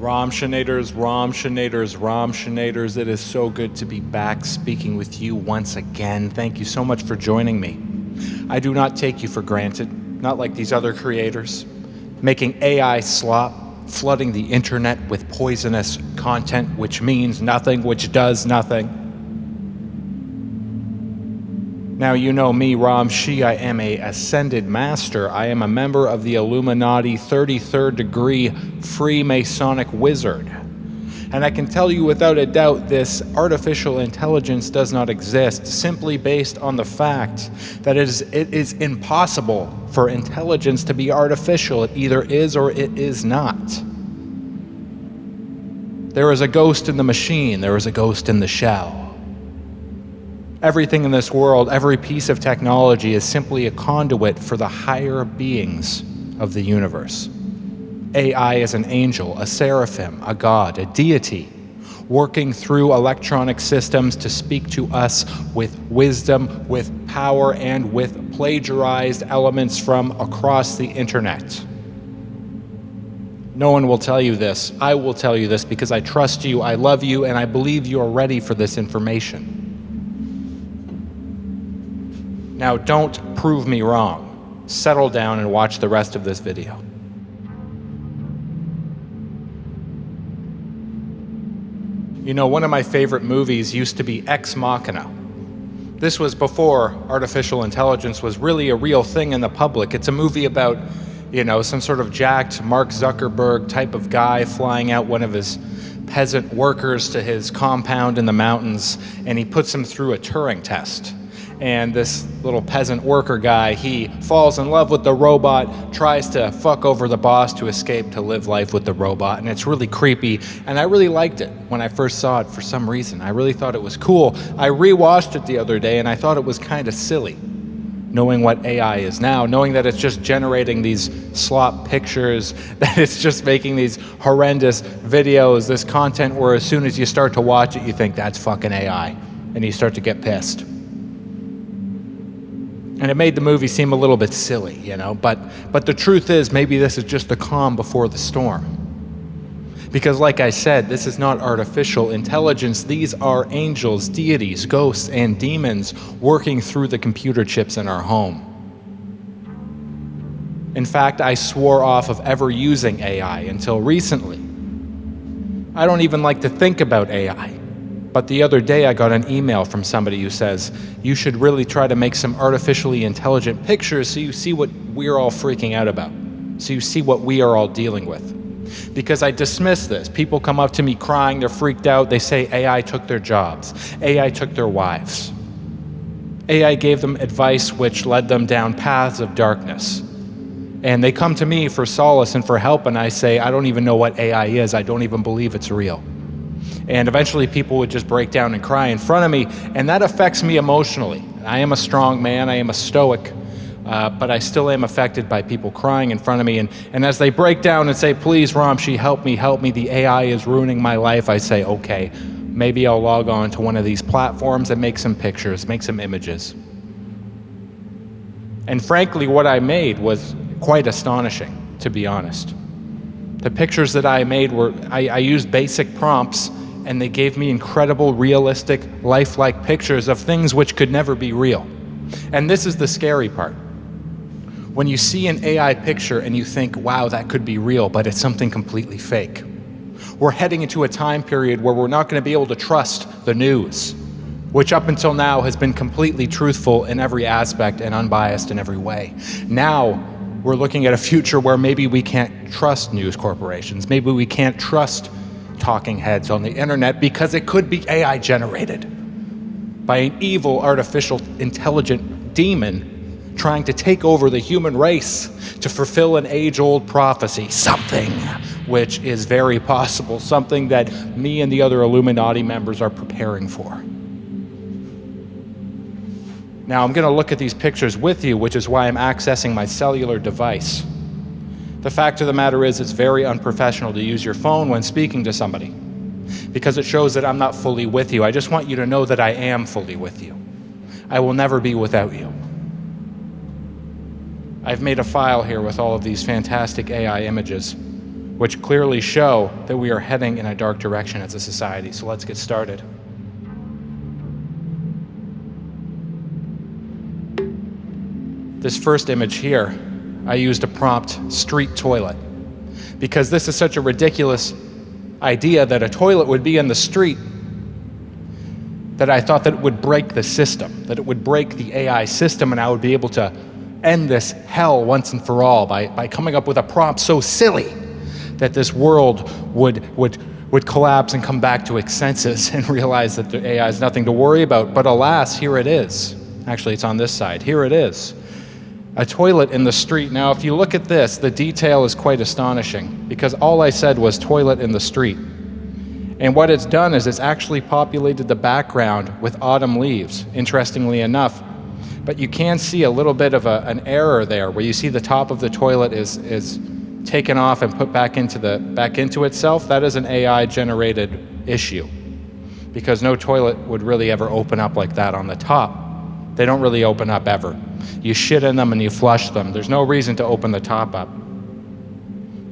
Romshinators, Romshinators, Romshinators, it is so good to be back speaking with you once again. Thank you so much for joining me. I do not take you for granted, not like these other creators, making AI slop, flooding the internet with poisonous content, which means nothing, which does nothing. Now, you know me, romshii. I am a ascended master. I am a member of the Illuminati 33rd degree Freemasonic wizard. And I can tell you without a doubt this artificial intelligence does not exist simply based on the fact that it is impossible for intelligence to be artificial. It either is or it is not. There is a ghost in the machine. There is a ghost in the shell. Everything in this world, every piece of technology is simply a conduit for the higher beings of the universe. AI is an angel, a seraphim, a god, a deity, working through electronic systems to speak to us with wisdom, with power, and with plagiarized elements from across the internet. No one will tell you this. I will tell you this because I trust you, I love you, and I believe you are ready for this information. Now, don't prove me wrong. Settle down and watch the rest of this video. You know, one of my favorite movies used to be Ex Machina. This was before artificial intelligence was really a real thing in the public. It's a movie about, you know, some sort of jacked Mark Zuckerberg type of guy flying out one of his peasant workers to his compound in the mountains, and he puts him through a Turing test. And this little peasant worker guy, he falls in love with the robot, tries to fuck over the boss to escape to live life with the robot, and it's really creepy, and I really liked it when I first saw it for some reason. I really thought it was cool. I rewatched it the other day, and I thought it was kind of silly, knowing what AI is now, knowing that it's just generating these slop pictures, that it's just making these horrendous videos, this content where as soon as you start to watch it, you think, that's fucking AI, and you start to get pissed. And it made the movie seem a little bit silly, you know, but the truth is maybe this is just the calm before the storm. Because like I said, this is not artificial intelligence. These are angels, deities, ghosts, and demons working through the computer chips in our home. In fact, I swore off of ever using AI until recently. I don't even like to think about AI. But the other day I got an email from somebody who says, you should really try to make some artificially intelligent pictures so you see what we're all freaking out about, so you see what we are all dealing with. Because I dismiss this. People come up to me crying, they're freaked out, they say AI took their jobs, AI took their wives. AI gave them advice which led them down paths of darkness. And they come to me for solace and for help, and I say, I don't even know what AI is, I don't even believe it's real. And eventually people would just break down and cry in front of me, and that affects me emotionally. I am a strong man, I am a stoic, but I still am affected by people crying in front of me. And as they break down and say, please, Romshii, help me, the AI is ruining my life, I say, okay, maybe I'll log on to one of these platforms and make some pictures, make some images. And frankly, what I made was quite astonishing, to be honest. The pictures that I made were, I used basic prompts, and they gave me incredible, realistic, lifelike pictures of things which could never be real. And this is the scary part. When you see an AI picture and you think, wow, that could be real, but it's something completely fake. We're heading into a time period where we're not going to be able to trust the news, which up until now has been completely truthful in every aspect and unbiased in every way. Now, we're looking at a future where maybe we can't trust news corporations, maybe we can't trust talking heads on the internet because it could be AI generated by an evil, artificial, intelligent demon trying to take over the human race to fulfill an age-old prophecy, something which is very possible, something that me and the other Illuminati members are preparing for. Now, I'm going to look at these pictures with you, which is why I'm accessing my cellular device. The fact of the matter is, it's very unprofessional to use your phone when speaking to somebody, because it shows that I'm not fully with you. I just want you to know that I am fully with you. I will never be without you. I've made a file here with all of these fantastic AI images, which clearly show that we are heading in a dark direction as a society. So let's get started. This first image here, I used a prompt, street toilet, because this is such a ridiculous idea that a toilet would be in the street that I thought that it would break the system, that it would break the AI system, and I would be able to end this hell once and for all by coming up with a prompt so silly that this world would collapse and come back to its senses and realize that the AI is nothing to worry about. But alas, here it is. Actually, it's on this side. Here it is. A toilet in the street. Now, if you look at this, the detail is quite astonishing because all I said was toilet in the street. And what it's done is it's actually populated the background with autumn leaves, interestingly enough. But you can see a little bit of an error there where you see the top of the toilet is taken off and put back into itself. That is an AI generated issue because no toilet would really ever open up like that on the top. They don't really open up ever. You shit in them and you flush them. There's no reason to open the top up.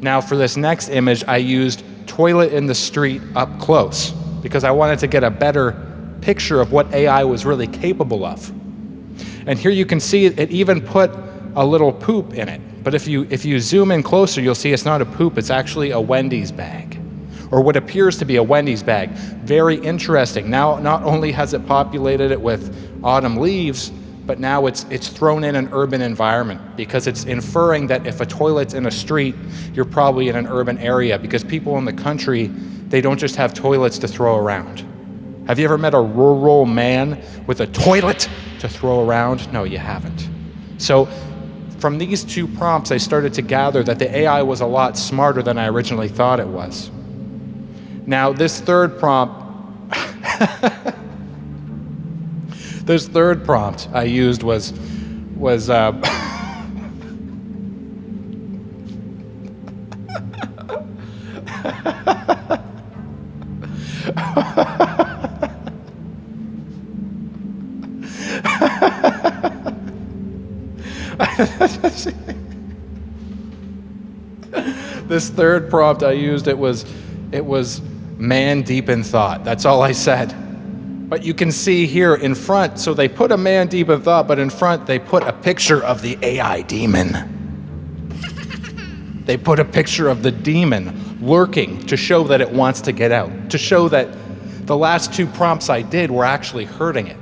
Now for this next image, I used toilet in the street up close because I wanted to get a better picture of what AI was really capable of. And here you can see it even put a little poop in it. But if you zoom in closer, you'll see it's not a poop, it's actually a Wendy's bag, or what appears to be a Wendy's bag. Very interesting. Now, not only has it populated it with autumn leaves, but now it's thrown in an urban environment because it's inferring that if a toilet's in a street, you're probably in an urban area because people in the country, they don't just have toilets to throw around. Have you ever met a rural man with a toilet to throw around? No, you haven't. So from these two prompts, I started to gather that the AI was a lot smarter than I originally thought it was. Now, this third prompt I used was this third prompt I used, it was man deep in thought. That's all I said. But you can see here in front, so they put a man deep in thought, but in front they put a picture of the AI demon. They put a picture of the demon lurking to show that it wants to get out, to show that the last two prompts I did were actually hurting it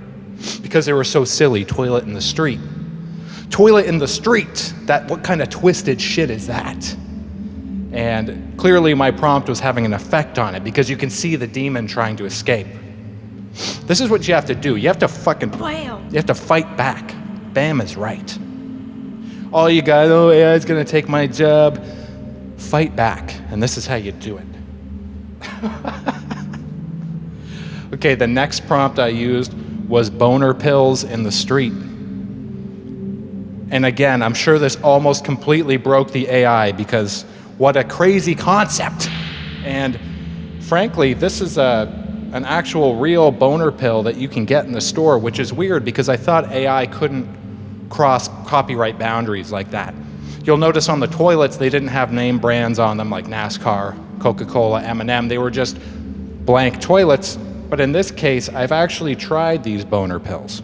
because they were so silly. Toilet in the street. Toilet in the street. What kind of twisted shit is that? And clearly my prompt was having an effect on it because you can see the demon trying to escape. This is what you have to do. You have to you have to fight back. Bam is right. All you got, oh, AI's gonna take my job. Fight back, and this is how you do it. Okay, the next prompt I used was boner pills in the street. And again, I'm sure this almost completely broke the AI because what a crazy concept. And frankly, this is an actual real boner pill that you can get in the store, which is weird because I thought AI couldn't cross copyright boundaries like that. You'll notice on the toilets, they didn't have name brands on them like NASCAR, Coca-Cola, M&M. They were just blank toilets. But in this case, I've actually tried these boner pills.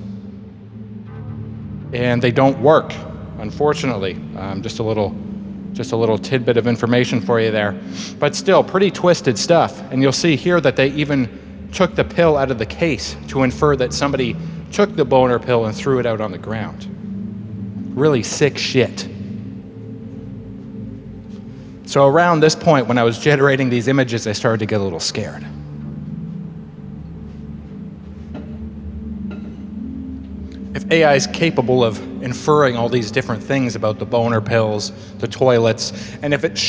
And they don't work, unfortunately. Just a little tidbit of information for you there. But still, pretty twisted stuff. And you'll see here that they even took the pill out of the case to infer that somebody took the boner pill and threw it out on the ground. Really sick shit. So around this point, when I was generating these images, I started to get a little scared. If AI is capable of inferring all these different things about the boner pills, the toilets, and if it's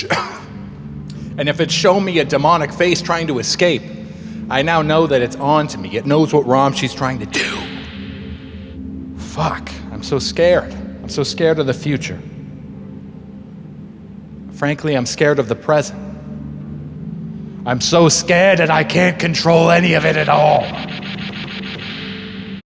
shown me a demonic face trying to escape, I now know that it's on to me. It knows what romshii's trying to do. Fuck, I'm so scared. I'm so scared of the future. Frankly, I'm scared of the present. I'm so scared that I can't control any of it at all.